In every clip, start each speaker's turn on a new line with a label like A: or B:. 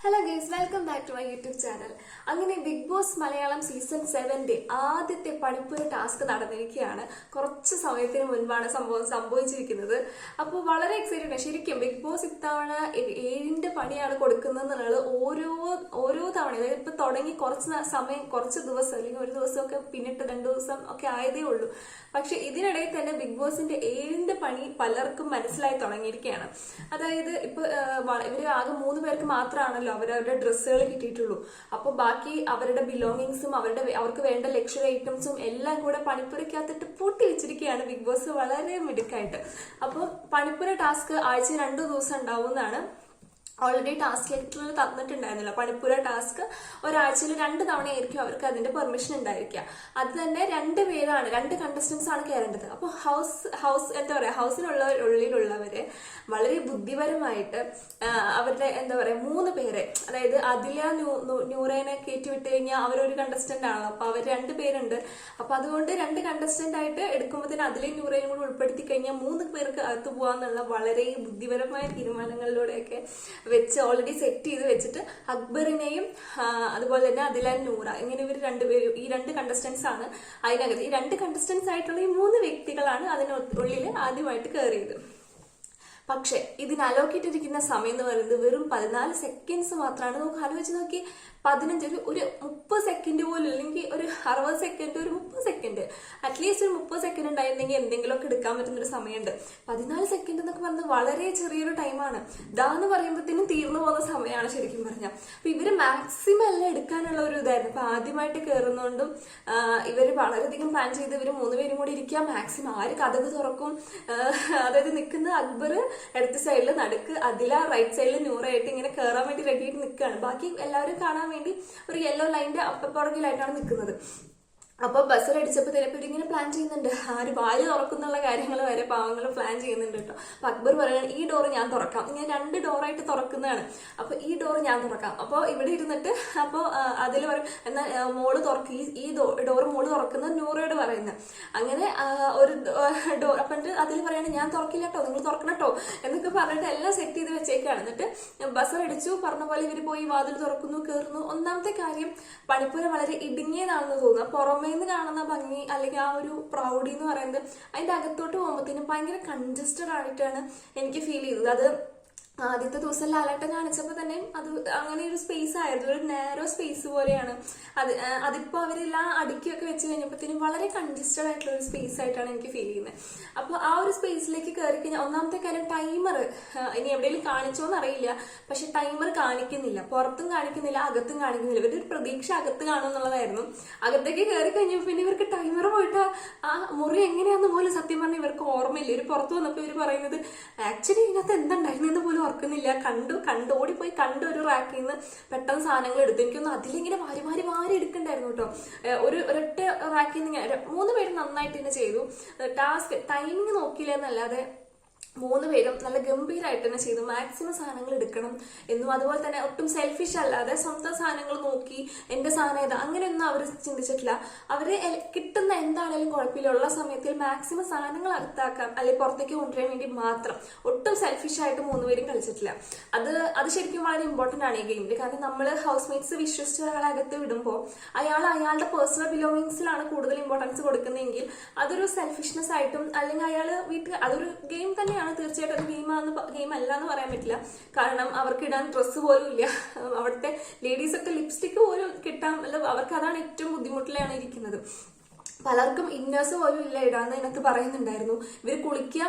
A: Hello guys, welcome back to my YouTube channel. അങ്ങനെ Bigg Boss Malayalam season 7 ആദ്യത്തെ പണിപ്പുര task നടന്നിരിക്കുകയാണ്. കുറച്ച് സമയത്തിന് മുൻപാണ് സംഭവിച്ചിരിക്കുന്നത്. അപ്പോൾ വളരെ എക്സൈറ്റഡ് ആണ്. ശരിക്കും ബിഗ് ബോസ് ഇത്തവണ 7ന്റെ പണിയാണ് കൊടുക്കുന്നത് എന്നുള്ളത് ഓരോ തവണ, അതായത് ഇപ്പൊ തുടങ്ങി കുറച്ച് ദിവസം അല്ലെങ്കിൽ ഒരു ദിവസമൊക്കെ പിന്നിട്ട് 2 ദിവസം ഒക്കെ ആയതേ ഉള്ളൂ. പക്ഷെ ഇതിനിടയിൽ തന്നെ ബിഗ് ബോസിന്റെ 7ന്റെ പണി പലർക്കും മനസ്സിലായി തുടങ്ങിയിരിക്കുകയാണ്. അതായത് ഇപ്പൊ ഇവര് ആകെ 3 പേർക്ക് മാത്രമാണല്ലോ അവരവരുടെ ഡ്രസ്സുകൾ കിട്ടിയിട്ടുള്ളൂ. അപ്പൊ ബാക്കി അവരുടെ ബിലോങ്ങിങ്സും അവർക്ക് വേണ്ട ലക്ഷറി ഐറ്റംസും എല്ലാം കൂടെ പണിപ്പുരക്കകത്തിട്ട് പൂട്ടി വെച്ചിരിക്കുകയാണ് ബിഗ് ബോസ് വളരെ മിടുക്കായിട്ട്. അപ്പൊ പണിപ്പുര ടാസ്ക് ആഴ്ച 2 ദിവസം ഉണ്ടാവുന്നതാണ്. ഓൾറെഡി ടാസ്ക് ലെറ്ററിൽ തന്നിട്ടുണ്ടായിരുന്നില്ല. പണിപ്പുര ടാസ്ക് ഒരാഴ്ചയിൽ 2 തവണയായിരിക്കും അവർക്ക് അതിന്റെ പെർമിഷൻ ഉണ്ടായിരിക്കുക. അത് തന്നെ 2 പേരാണ്, 2 കണ്ടസ്റ്റൻസ് ആണ് കയറേണ്ടത്. അപ്പോൾ ഹൗസിനുള്ളിലുള്ളവരെ വളരെ ബുദ്ധിപരമായിട്ട് അവരുടെ 3 പേരെ, അതായത് അതില നൂറേനെ കയറ്റി വിട്ട് കഴിഞ്ഞാൽ അവരൊരു കണ്ടസ്റ്റന്റ് ആണല്ലോ. അപ്പൊ അവർ 2 പേരുണ്ട്. അപ്പൊ അതുകൊണ്ട് 2 കണ്ടസ്റ്റന്റ് ആയിട്ട് എടുക്കുമ്പോഴത്തേന് അതിലെയും നൂറേനും കൂടെ ഉൾപ്പെടുത്തി കഴിഞ്ഞാൽ 3 പേർക്ക് അകത്ത് പോകാന്നുള്ള വളരെ ബുദ്ധിപരമായ തീരുമാനങ്ങളിലൂടെയൊക്കെ വെച്ച് ഓൾറെഡി സെറ്റ് ചെയ്ത് വെച്ചിട്ട് അക്ബറിനെയും അതുപോലെ തന്നെ അതിലാൻ നൂറ, ഇങ്ങനെ ഇവർ 2 പേരും, ഈ 2 കണ്ടസ്റ്റൻസ് ആണ് അതിനകത്ത്. ഈ 2 കണ്ടസ്റ്റൻസ് ആയിട്ടുള്ള ഈ 3 വ്യക്തികളാണ് അതിനുള്ളിൽ ആദ്യമായിട്ട് കയറിയത്. പക്ഷെ ഇതിന് അലോക്കിട്ടിരിക്കുന്ന സമയം എന്ന് പറയുന്നത് വെറും 14 സെക്കൻഡ്സ് മാത്രമാണ്. നമുക്ക് ആലോചിച്ച് നോക്കി, 15 ഒരു 30 സെക്കൻഡ് പോലും, അല്ലെങ്കിൽ ഒരു 60 സെക്കൻഡ്, ഒരു 30 സെക്കൻഡ്, അറ്റ്ലീസ്റ്റ് ഒരു 30 സെക്കൻഡ് ഉണ്ടായിരുന്നെങ്കിൽ എന്തെങ്കിലുമൊക്കെ എടുക്കാൻ പറ്റുന്നൊരു സമയമുണ്ട്. 14 സെക്കൻഡ് എന്നൊക്കെ പറഞ്ഞത് വളരെ ചെറിയൊരു ടൈമാണ്. ഇതാന്ന് പറയുമ്പോഴത്തേനും തീർന്നു പോകുന്ന സമയമാണ് ശരിക്കും പറഞ്ഞാൽ. അപ്പൊ ഇവര് മാക്സിമം എല്ലാം എടുക്കാനുള്ള ഒരു ഇതായിരുന്നു. അപ്പൊ ആദ്യമായിട്ട് കയറുന്നോണ്ടും ഇവര് വളരെയധികം പ്ലാൻ ചെയ്ത് ഇവര് 3 പേരും കൂടി ഇരിക്കുക. മാക്സിമം ആര് കഥക് തുറക്കും, അതായത് നിൽക്കുന്ന അക്ബർ ഇടത്ത് സൈഡിൽ, നടുക്ക് അതില, റൈറ്റ് സൈഡിൽ നൂറായിട്ട് ഇങ്ങനെ കയറാൻ വേണ്ടി റെഡി ആയിട്ട് നിൽക്കുകയാണ്. ബാക്കി എല്ലാവരും കാണാൻ വേണ്ടി ഒരു യെല്ലോ ലൈനിന്റെ പുറകിലായിട്ടാണ് നിൽക്കുന്നത്. അപ്പൊ ബസ്സിൽ അടിച്ചപ്പോ ചിലപ്പോൾ ഇവരിങ്ങനെ പ്ലാൻ ചെയ്യുന്നുണ്ട്, ആര് വാല് തുറക്കുന്നുള്ള കാര്യങ്ങൾ വരെ പാവങ്ങൾ പ്ലാൻ ചെയ്യുന്നുണ്ട് കേട്ടോ. അപ്പൊ അക്ബർ പറയുകയാണ്, ഈ ഡോറ് ഞാൻ തുറക്കാം. ഇങ്ങനെ 2 ഡോറായിട്ട് തുറക്കുന്നതാണ്. അപ്പൊ ഈ ഡോറ് ഞാൻ തുറക്കാം. അപ്പൊ ഇവിടെ ഇരുന്നിട്ട് അപ്പൊ അതിൽ പറയും, എന്നാൽ മോള് തുറക്കും, ഈ ഡോറ് മോള് തുറക്കുന്നത് നൂറയോട് പറയുന്നത്. അങ്ങനെ ഒരു ഡോർ അപ്പൊ അതിൽ പറയാണ്, ഞാൻ തുറക്കില്ല കേട്ടോ, നിങ്ങൾ തുറക്കണം കേട്ടോ എന്നൊക്കെ പറഞ്ഞിട്ട് എല്ലാം സെറ്റ് ചെയ്ത് വെച്ചേക്കാണ്. എന്നിട്ട് ബസ്സിൽ അടിച്ചു, പറഞ്ഞ പോലെ ഇവര് പോയി വാതിൽ തുറക്കുന്നു, കയറുന്നു. ഒന്നാമത്തെ കാര്യം, പണിപ്പുര വളരെ ഇടുങ്ങിയതാണെന്ന് തോന്നുന്നു. പുറമേന്ന് കാണുന്ന ഭംഗി അല്ലെങ്കിൽ ആ ഒരു പ്രൗഡി എന്ന് പറയുന്നത് അതിന്റെ അകത്തോട്ട് പോകുമ്പോഴത്തേനും ഭയങ്കര കൺജസ്റ്റഡ് ആയിട്ടാണ് എനിക്ക് ഫീൽ ചെയ്തത്. അത് ആദ്യത്തെ ദിവസം ലാലേട്ടൻ കാണിച്ചപ്പോൾ തന്നെ അത് അങ്ങനെ ഒരു സ്പേസ് ആയിരുന്നു, ഒരു നാരോ സ്പേസ് പോലെയാണ്. അതിപ്പോ അവരെല്ലാം അടുക്കിയൊക്കെ വെച്ച് കഴിഞ്ഞപ്പോഴത്തേനും വളരെ കൺജസ്റ്റഡ് ആയിട്ടുള്ള ഒരു സ്പേസ് ആയിട്ടാണ് എനിക്ക് ഫീൽ ചെയ്യുന്നത്. അപ്പോൾ ആ ഒരു സ്പേസിലേക്ക് കയറി കഴിഞ്ഞാൽ ഒന്നാമത്തെ കാര്യം, ടൈമർ ഇനി എവിടെയെങ്കിലും കാണിച്ചോന്ന് അറിയില്ല, പക്ഷെ ടൈമർ കാണിക്കുന്നില്ല, പുറത്തും കാണിക്കുന്നില്ല, അകത്തും കാണിക്കുന്നില്ല. ഇവരുടെ ഒരു പ്രതീക്ഷ അകത്ത് കാണുമെന്നുള്ളതായിരുന്നു. അകത്തേക്ക് കയറി കഴിഞ്ഞപ്പോൾ പിന്നെ ഇവർക്ക് ടൈമർ പോയിട്ട് ആ മുറി എങ്ങനെയാന്ന് പോലും സത്യം പറഞ്ഞാൽ ഇവർക്ക് ഓർമ്മയില്ല. ഇവർ പുറത്ത് വന്നപ്പോൾ ഇവർ പറയുന്നത് ആക്ച്വലി ഇതിനകത്ത് എന്തുണ്ടായിരുന്നെന്ന് പോലും ഓർക്കുന്നില്ല. ഓടിപ്പോയി ഒരു റാക്കിൽ നിന്ന് പെട്ടെന്ന് സാധനങ്ങൾ എടുത്തു. എനിക്കൊന്ന് അതിലിങ്ങനെ വാരി എടുക്കണ്ടായിരുന്നു കേട്ടോ. ഒരൊറ്റ റാക്കിൽ നിന്ന് 3 പേര് നന്നായിട്ട് തന്നെ ചെയ്തു. ടാസ്ക് ടൈമിങ് നോക്കിയില്ല എന്നല്ലാതെ 3 പേരും നല്ല ഗംഭീരമായിട്ട് തന്നെ ചെയ്തു. മാക്സിമം സാധനങ്ങൾ എടുക്കണം എന്നും, അതുപോലെ തന്നെ ഒട്ടും സെൽഫിഷ് അല്ലാതെ സ്വന്തം സാധനങ്ങൾ നോക്കി എന്റെ സാധനം ഏതാ അങ്ങനെയൊന്നും അവർ ചിന്തിച്ചിട്ടില്ല. അവര് കിട്ടുന്ന എന്താണേലും കുഴപ്പമില്ല, ഉള്ള സമയത്തിൽ മാക്സിമം സാധനങ്ങൾ അകത്താക്കാം അല്ലെങ്കിൽ പുറത്തേക്ക് കൊണ്ടുവരാൻ വേണ്ടി മാത്രം. ഒട്ടും സെൽഫിഷ് ആയിട്ട് 3 പേരും കളിച്ചിട്ടില്ല. അത് ശരിക്കും വളരെ ഇമ്പോർട്ടന്റ് ആണ് ഈ ഗെയിമിൽ. കാരണം നമ്മൾ ഹൗസ് മേറ്റ്സ് വിശ്വസിച്ച് ഒരാളെ അകത്ത് വിടുമ്പോൾ അയാളുടെ പേഴ്സണൽ ബിലോങ്ങിങ്സിലാണ് കൂടുതൽ ഇമ്പോർട്ടൻസ് കൊടുക്കുന്നതെങ്കിൽ അതൊരു സെൽഫിഷ്നെസ് ആയിട്ടും, അല്ലെങ്കിൽ അതൊരു ഗെയിം തന്നെയാണ്. തീർച്ചയായിട്ടും അത് ഗെയിം അല്ല എന്ന് പറയാൻ പറ്റില്ല. കാരണം അവർക്ക് ഇടാൻ ഡ്രസ്സ് പോലും ഇല്ല. അവിടുത്തെ ലേഡീസ് ഒക്കെ ലിപ്സ്റ്റിക് പോലും കിട്ടാൻ, അവർക്ക് അതാണ് ഏറ്റവും ബുദ്ധിമുട്ടിലാണ് ഇരിക്കുന്നത്. പലർക്കും ഇന്നേഴ്സ് പോലും ഇല്ല ഇടാന്ന് ഇതിനകത്ത് പറയുന്നുണ്ടായിരുന്നു. ഇവർ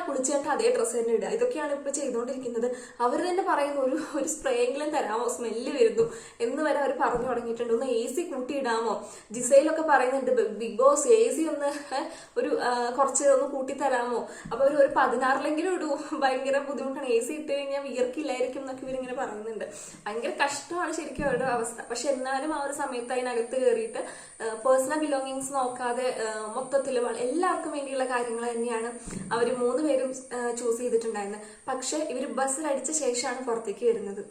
A: കുളിച്ചിട്ട് അതേ ഡ്രസ്സ് തന്നെ ഇടുക, ഇതൊക്കെയാണ് ഇപ്പൊ ചെയ്തുകൊണ്ടിരിക്കുന്നത്. അവർ തന്നെ പറയുന്നു, ഒരു സ്പ്രേയെങ്കിലും തരാമോ, സ്മെല്ല് വരുന്നു എന്ന് വരെ അവർ പറഞ്ഞു തുടങ്ങിയിട്ടുണ്ട്. ഒന്ന് AC കൂട്ടിയിടാമോ, ജിസയിലൊക്കെ പറയുന്നുണ്ട്, ബിഗ് ബോസ് AC ഒന്ന് കുറച്ച് ഒന്ന് കൂട്ടിത്തരാമോ. അപ്പൊ ഒരു 16 ഇടൂ, ഭയങ്കര ബുദ്ധിമുട്ടാണ്, AC ഇട്ട് കഴിഞ്ഞാൽ വിയർക്കില്ലായിരിക്കും എന്നൊക്കെ ഇവരിങ്ങനെ പറയുന്നുണ്ട്. ഭയങ്കര കഷ്ടമാണ് ശരിക്കും അവരുടെ അവസ്ഥ. പക്ഷെ എന്നാലും ആ ഒരു സമയത്ത് അതിനകത്ത് കയറിയിട്ട് പേഴ്സണൽ ബിലോങ്ങിങ്സ് നോക്കാതെ മൊത്തത്തിൽ എല്ലാവർക്കും വേണ്ടിയുള്ള കാര്യങ്ങൾ തന്നെയാണ് അവർ 3 പേരും ചൂസ് ചെയ്തിട്ടുണ്ടായിരുന്നത്. പക്ഷെ ഇവർ ബസ്സിൽ അടിച്ച ശേഷമാണ് പുറത്തേക്ക് വരുന്നത്.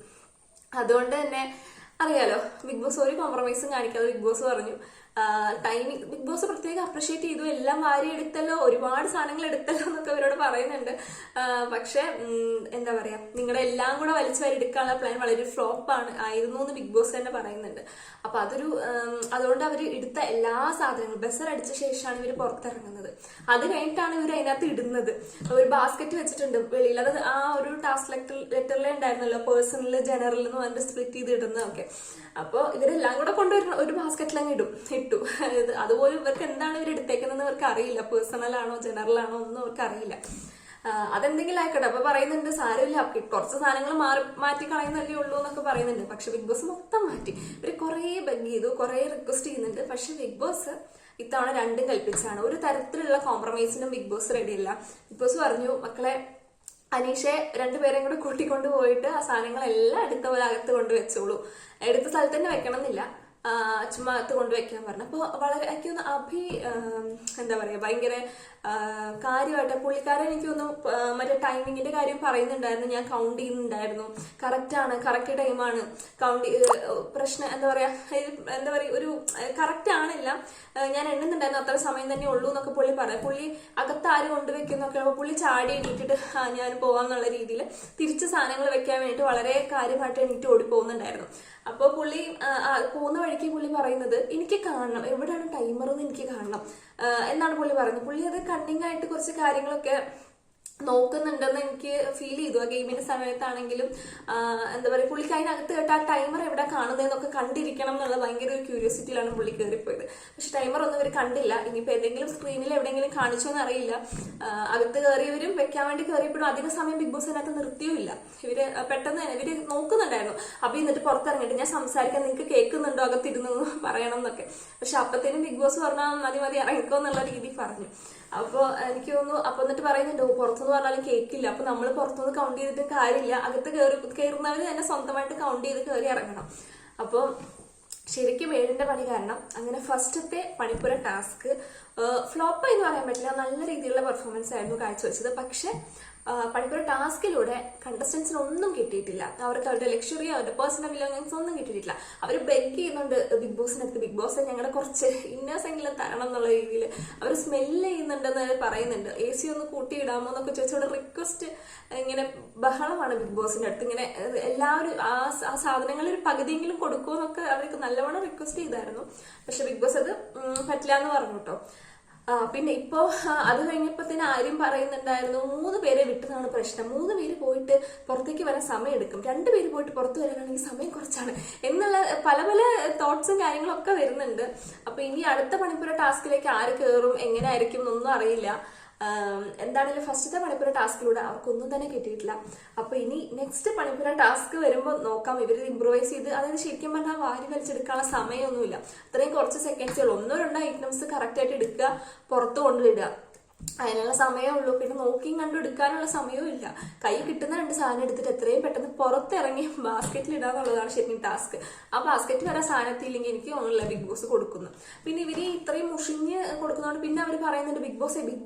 A: അതുകൊണ്ട് തന്നെ അറിയാലോ, ബിഗ് ബോസ് ഒരു കോംപ്രമൈസും കാണിക്കാതെ ബിഗ് ബോസ് പറഞ്ഞു, ടൈമിങ് ബിഗ് ബോസ് പ്രത്യേകം അപ്രിഷിയേറ്റ് ചെയ്തു, എല്ലാം വാരി എടുത്തല്ലോ, ഒരുപാട് സാധനങ്ങൾ എടുത്തല്ലോ എന്നൊക്കെ അവരോട് പറയുന്നുണ്ട്. പക്ഷെ എന്താ പറയാ, നിങ്ങളുടെ എല്ലാം കൂടെ വലിച്ചു വാരി എടുക്കാനുള്ള പ്ലാൻ വളരെ ഫ്ലോപ്പാണ് ആയിരുന്നു എന്ന് ബിഗ് ബോസ് തന്നെ പറയുന്നുണ്ട്. അപ്പൊ അതുകൊണ്ട് അവർ എടുത്ത എല്ലാ സാധനങ്ങളും ബസർ അടിച്ച ശേഷമാണ് ഇവർ പുറത്തിറങ്ങുന്നത്. അത് കഴിഞ്ഞിട്ടാണ് ഇവർ അതിനകത്ത് ഇടുന്നത്. ഒരു ബാസ്ക്കറ്റ് വെച്ചിട്ടുണ്ട് വെളിയിൽ, അത് ആ ഒരു ടാസ്ക് ലെറ്ററിലെ ഉണ്ടായിരുന്നല്ലോ, പേഴ്സണൽ ജനറൽ എന്ന് പറഞ്ഞിട്ട് സ്പ്ലിറ്റ് ചെയ്ത് ഇടുന്നതൊക്കെ. അപ്പോൾ ഇവരെല്ലാം കൂടെ കൊണ്ടുവരുന്ന ഒരു ബാസ്ക്കറ്റിലങ്ങ് ഇട്ടു. അതുപോലെ ഇവർക്ക് എന്താണ് ഇവർ എടുത്തേക്കുന്നതെന്ന് അവർക്ക് അറിയില്ല, പേഴ്സണൽ ആണോ ജനറൽ ആണോ ഒന്നും അവർക്ക് അറിയില്ല. അതെന്തെങ്കിലും ആയിക്കോട്ടെ. അപ്പൊ പറയുന്നുണ്ട് സാരമില്ല, കുറച്ച് സാധനങ്ങൾ മാറ്റി കളയുന്നല്ലേ ഉള്ളൂ എന്നൊക്കെ പറയുന്നുണ്ട്. പക്ഷെ ബിഗ് ബോസ് മൊത്തം മാറ്റി. ഇവര് കുറെ ബഗ് ചെയ്തു, കുറെ റിക്വസ്റ്റ് ചെയ്യുന്നുണ്ട്. പക്ഷെ ബിഗ് ബോസ് ഇത്തവണ രണ്ടും കൽപ്പിച്ചാണ്. ഒരു തരത്തിലുള്ള കോംപ്രമൈസിനും ബിഗ് ബോസ് റെഡിയല്ല. ബിഗ് ബോസ് പറഞ്ഞു, മക്കളെ അനീഷെ രണ്ടുപേരെയും കൂടെ കൂട്ടിക്കൊണ്ട് പോയിട്ട് ആ സാധനങ്ങളെല്ലാം എടുത്ത പോലെ അകത്ത് കൊണ്ടുവച്ചോളൂ, എടുത്ത സ്ഥലത്ത് തന്നെ വെക്കണം എന്നില്ല, ചുമ്മാ അകത്ത് കൊണ്ടുവയ്ക്കാൻ പറഞ്ഞു. അപ്പോൾ വളരെ എനിക്കൊന്ന് എന്താ പറയാ, ഭയങ്കര കാര്യമായിട്ട് പുള്ളിക്കാരൻ എനിക്കൊന്ന് മറ്റേ ടൈമിങ്ങിന്റെ കാര്യം പറയുന്നുണ്ടായിരുന്നു. ഞാൻ കൗണ്ട് ചെയ്യുന്നുണ്ടായിരുന്നു, കറക്റ്റ് ടൈമാണ് കൗണ്ട്, പ്രശ്നം എന്താ പറയാ ഒരു കറക്റ്റ് ആണില്ല, ഞാൻ എണ്ണുന്നുണ്ടായിരുന്നു, അത്ര സമയം തന്നെ ഉള്ളൂ എന്നൊക്കെ പുള്ളി പറയാം. പുള്ളി അകത്ത് ആരും കൊണ്ടുവെക്കുന്നൊക്കെ. അപ്പോൾ പുള്ളി ചാടി എണീറ്റിട്ട് ഞാൻ പോവാന്നുള്ള രീതിയിൽ തിരിച്ച് സാധനങ്ങൾ വെക്കാൻ വേണ്ടിയിട്ട് വളരെ കാര്യമായിട്ട് എണീറ്റ് ഓടി പോകുന്നുണ്ടായിരുന്നു. അപ്പോൾ പുള്ളി പോകുന്ന വഴിക്ക് പുള്ളി പറയുന്നത്, എനിക്ക് കാണണം, എവിടെയാണ് ടൈമർ എന്ന് എനിക്ക് കാണണം എന്നാണ് പുള്ളി പറയുന്നത്. പുള്ളി അത് കണ്ണിങ് ആയിട്ട് കുറച്ച് കാര്യങ്ങളൊക്കെ നോക്കുന്നുണ്ടെന്ന് എനിക്ക് ഫീൽ ചെയ്തു. ആ ഗെയിമിന്റെ സമയത്താണെങ്കിലും എന്താ പറയുക, പുള്ളിക്ക് അതിനകത്ത് കേട്ട് ആ ടൈമർ എവിടെ കാണുന്നതെന്നൊക്കെ കണ്ടിരിക്കണം എന്നുള്ള ഭയങ്കര ഒരു ക്യൂരിയോസിറ്റിയിലാണ് പുള്ളി കയറിപ്പോയത്. പക്ഷെ ടൈമർ ഒന്നും ഇവർ കണ്ടില്ല. ഇനിയിപ്പോൾ ഏതെങ്കിലും സ്ക്രീനിൽ എവിടെയെങ്കിലും കാണിച്ചോന്ന് അറിയില്ല. അകത്ത് കയറിയവരും വെക്കാൻ വേണ്ടി കയറിയപ്പോഴും അധിക സമയം ബിഗ് ബോസ് അതിനകത്ത് നിർത്തിയുമില്ല. ഇവര് പെട്ടെന്ന് തന്നെ ഇവര് നോക്കുന്നുണ്ടായിരുന്നു. അപ്പൊ എന്നിട്ട് പുറത്തിറങ്ങിയിട്ട് ഞാൻ സംസാരിക്കാൻ നിങ്ങൾക്ക് കേൾക്കുന്നുണ്ടോ അകത്തിരുന്നു പറയണം എന്നൊക്കെ. പക്ഷെ അപ്പത്തേനും ബിഗ് ബോസ് പറഞ്ഞാൽ മതി ഇറങ്ങിക്കോ എന്നുള്ള രീതി പറഞ്ഞു. അപ്പൊ എനിക്ക് തോന്നുന്നു, അപ്പൊ എന്നിട്ട് പറയുന്നുണ്ട് പുറത്തുനിന്ന് പറഞ്ഞാലും കേൾക്കില്ല, അപ്പൊ നമ്മൾ പുറത്തുനിന്ന് കൗണ്ട് ചെയ്തിട്ട് കാര്യമില്ല, അകത്ത് കയറുന്നവര് തന്നെ സ്വന്തമായിട്ട് കൗണ്ട് ചെയ്ത് കയറി ഇറങ്ങണം. അപ്പൊ ശരിക്കും 7ന്റെ പണി കാരണം അങ്ങനെ ഫസ്റ്റത്തെ പണിപ്പുര ടാസ്ക് ഫ്ലോപ്പായി എന്ന് പറയാൻ പറ്റില്ല, നല്ല രീതിയിലുള്ള പെർഫോമൻസ് ആയിരുന്നു കാഴ്ചവെച്ചത്. പക്ഷെ പണിപ്പുര ടാസ്കിലൂടെ കണ്ടസ്റ്റൻസിന് ഒന്നും കിട്ടിയിട്ടില്ല. അവർക്ക് അവരുടെ ലക്ഷറി, അവരുടെ പേഴ്സണൽ ബിലോങ്ങിങ്സ് ഒന്നും കിട്ടിയിട്ടില്ല. അവർ ബെഗ് ചെയ്യുന്നുണ്ട് ബിഗ് ബോസിനടുത്ത്, ബിഗ് ബോസ് ഞങ്ങളുടെ കുറച്ച് ഇന്നേഴ്സ് എങ്കിലും തരണം എന്നുള്ള രീതിയിൽ. അവർ സ്മെല്ല് ചെയ്യുന്നുണ്ടെന്ന് പറയുന്നുണ്ട്. AC ഒന്ന് കൂട്ടിയിടാമോ എന്നൊക്കെ ചോദിച്ചോണ്ട് റിക്വസ്റ്റ്, ഇങ്ങനെ ബഹളമാണ് ബിഗ് ബോസിന്റെ അടുത്ത്. ഇങ്ങനെ എല്ലാവരും ആ സാധനങ്ങൾ ഒരു പകുതിയെങ്കിലും കൊടുക്കുമോ എന്നൊക്കെ അവർക്ക് നല്ലവണ്ണം റിക്വസ്റ്റ് ചെയ്തായിരുന്നു. പക്ഷെ ബിഗ് ബോസ് അത് പറ്റില്ല എന്ന് പറഞ്ഞു കേട്ടോ. പിന്നെ ഇപ്പോ അത് കഴിഞ്ഞപ്പോ തന്നെ ആരും പറയുന്നുണ്ടായിരുന്നു 3 പേരെ വിട്ടതാണ് പ്രശ്നം, 3 പേര് പോയിട്ട് പുറത്തേക്ക് വരാൻ സമയം എടുക്കും, 2 പേര് പോയിട്ട് പുറത്തു വരാനാണെങ്കിൽ സമയം കുറച്ചാണ് എന്നുള്ള പല തോട്ട്സും കാര്യങ്ങളും ഒക്കെ വരുന്നുണ്ട്. അപ്പൊ ഇനി അടുത്ത പണിപ്പുര ടാസ്കിലേക്ക് ആര് കയറും, എങ്ങനെ ആയിരിക്കും എന്നൊന്നും അറിയില്ല. എന്താണെങ്കിലും ഫസ്റ്റത്തെ പണിപ്പുര ടാസ്കിലൂടെ അവർക്കൊന്നും തന്നെ കിട്ടിയിട്ടില്ല. അപ്പൊ ഇനി നെക്സ്റ്റ് പണിപ്പുര ടാസ്ക് വരുമ്പോൾ നോക്കാം ഇവർ ഇംപ്രൂവൈസ് ചെയ്ത്. അതായത് ശരിക്കും പറഞ്ഞാൽ വാരി വലിച്ചെടുക്കാനുള്ള സമയമൊന്നുമില്ല, അത്രയും കുറച്ച് സെക്കൻഡ്സുകൾ, 1-2 ഐറ്റംസ് കറക്റ്റ് ആയിട്ട് എടുക്കുക, പുറത്ത് കൊണ്ടുവിടുക, അതിനുള്ള സമയമുള്ളൂ. പിന്നെ നോക്കിയും കണ്ടു എടുക്കാനുള്ള സമയവും ഇല്ല. കൈ കിട്ടുന്ന 2 സാധനം എടുത്തിട്ട് എത്രയും പെട്ടെന്ന് പുറത്തിറങ്ങി ബാസ്ക്കറ്റിൽ ഇടാന്നുള്ളതാണ് ശരിക്കും ടാസ്ക്. ആ ബാസ്ക്കറ്റ് വരെ സാധനത്തില്ലെങ്കിൽ എനിക്ക് തോന്നുന്നില്ല ബിഗ് ബോസ് കൊടുക്കുന്നു. പിന്നെ ഇവര് ഇത്രയും മുഷിഞ്ഞ് കൊടുക്കുന്നതുകൊണ്ട് പിന്നെ അവർ പറയുന്നുണ്ട് ബിഗ്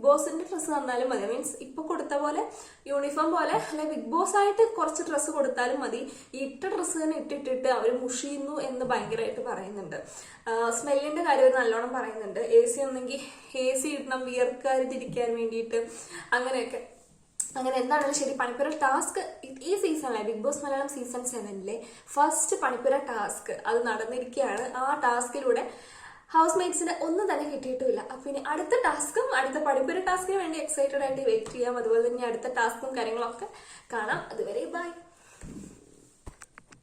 A: ബോസിന്റെ ഡ്രസ്സ് തന്നാലും മതി, മീൻസ് ഇപ്പൊ കൊടുത്ത പോലെ യൂണിഫോം പോലെ അല്ലെ, ബിഗ് ബോസ് ആയിട്ട് കുറച്ച് ഡ്രസ്സ് കൊടുത്താലും മതി, ഇട്ട ഡ്രസ്സ് തന്നെ ഇട്ടിട്ട് അവർ മുഷിയുന്നു എന്ന് ഭയങ്കരമായിട്ട് പറയുന്നുണ്ട്. സ്മെല്ലിന്റെ കാര്യം നല്ലോണം പറയുന്നുണ്ട്. AC ഒന്നെങ്കിൽ AC ഇടണം വിയർക്കാതിരിക്കാൻ വേണ്ടിയിട്ട്, അങ്ങനെയൊക്കെ. അങ്ങനെ എന്താണെങ്കിലും ശരി, പണിപ്പുര ടാസ്ക് ഈ സീസണിലെ Bigg Boss Malayalam season 7 first പണിപ്പുര ടാസ്ക് അത് നടന്നിരിക്കുകയാണ്. ആ ടാസ്കിലൂടെ ഹൗസ് മേറ്റ്സിന് ഒന്നും തന്നെ കിട്ടിയിട്ടുമില്ല. അപ്പൊ ഇനി അടുത്ത ടാസ്കും അടുത്ത പണിപ്പുര ടാസ്കിന് വേണ്ടി എക്സൈറ്റഡ് ആയിട്ട് വെയിറ്റ് ചെയ്യാം. അതുപോലെ തന്നെ അടുത്ത ടാസ്കും കാര്യങ്ങളൊക്കെ കാണാം. അതുവരെ ബൈ.